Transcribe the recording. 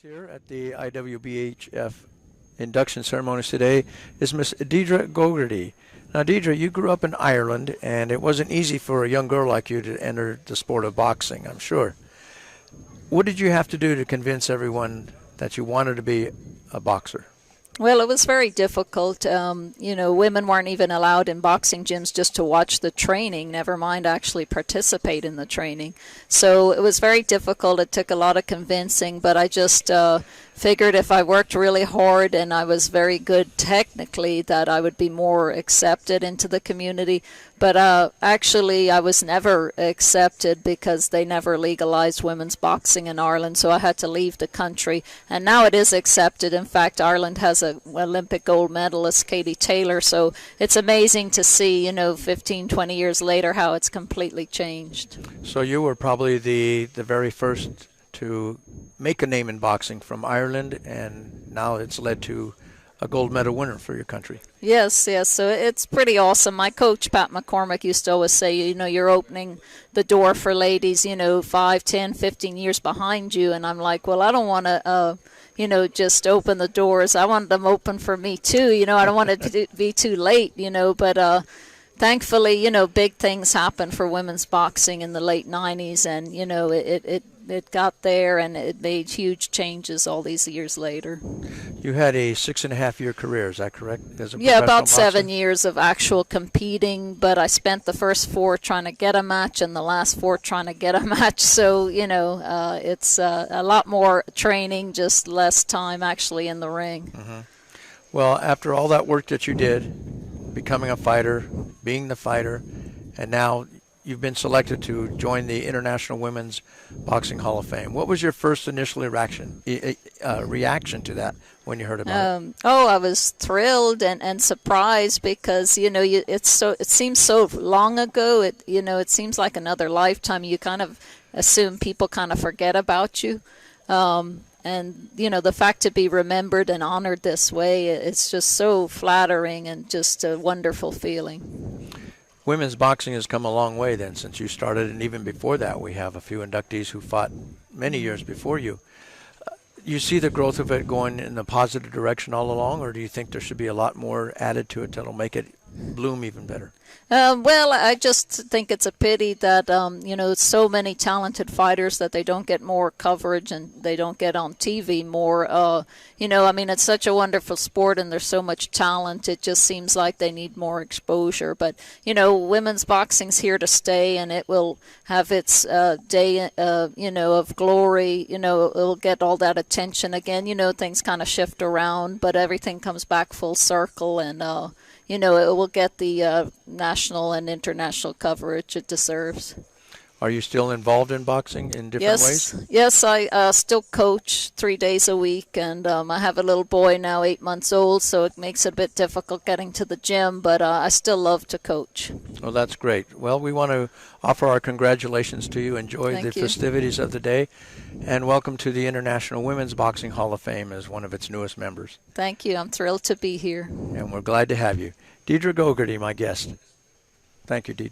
Here at the IWBHF induction ceremonies today is Miss Dierdre Gogarty. Now, Dierdre, you grew up in Ireland, and it wasn't easy for a young girl like you to enter the sport of boxing, I'm sure. What did you have to do to convince everyone that you wanted to be a boxer? Well, it was very difficult. Women weren't even allowed in boxing gyms just to watch the training, never mind actually participate in the training. So it was very difficult. It took a lot of convincing, but I just figured if I worked really hard and I was very good technically that I would be more accepted into the community. But actually I was never accepted because they never legalized women's boxing in Ireland, so I had to leave the country. And now it is accepted. In fact, Ireland has an Olympic gold medalist, Katie Taylor, so it's amazing to see, 15, 20 years later how it's completely changed. So you were probably the very first to make a name in boxing from Ireland, and now it's led to a gold medal winner for your country. Yes, so it's pretty awesome. My coach, Pat McCormick, used to always say, you're opening the door for ladies, 5, 10, 15 years behind you. And I'm like, well, I don't want to, just open the doors. I want them open for me, too. I don't want it to be too late, but thankfully, big things happened for women's boxing in the late 90s, and, it got there, and it made huge changes all these years later. You had a 6.5-year career, is that correct? Yeah, about 7 years of actual competing, but I spent the first 4 trying to get a match and the last 4 trying to get a match. So, it's a lot more training, just less time actually in the ring. Mm-hmm. Well, after all that work that you did, becoming a fighter, being the fighter, and now you've been selected to join the International Women's Boxing Hall of Fame. What was your first initial reaction to that when you heard about it? I was thrilled and surprised because it seems so long ago. It seems like another lifetime. You kind of assume people kind of forget about you, and the fact to be remembered and honored this way, it's just so flattering and just a wonderful feeling. Women's boxing has come a long way then since you started, and even before that we have a few inductees who fought many years before you. You see the growth of it going in the positive direction all along, or do you think there should be a lot more added to it that'll make it bloom even better? Well, I just think it's a pity that, so many talented fighters that they don't get more coverage and they don't get on TV more. It's such a wonderful sport and there's so much talent. It just seems like they need more exposure. But, women's boxing's here to stay, and it will have its day, of glory. It'll get all that attention again. Things kind of shift around, but everything comes back full circle, and it will get the national and international coverage it deserves. Are you still involved in boxing in different ways? Yes, I still coach 3 days a week, and I have a little boy now, 8 months old, so it makes it a bit difficult getting to the gym, but I still love to coach. Well, that's great. Well, we want to offer our congratulations to you. Enjoy the festivities of the day, and welcome to the International Women's Boxing Hall of Fame as one of its newest members. Thank you. I'm thrilled to be here. And we're glad to have you. Dierdre Gogarty, my guest. Thank you, Dierdre.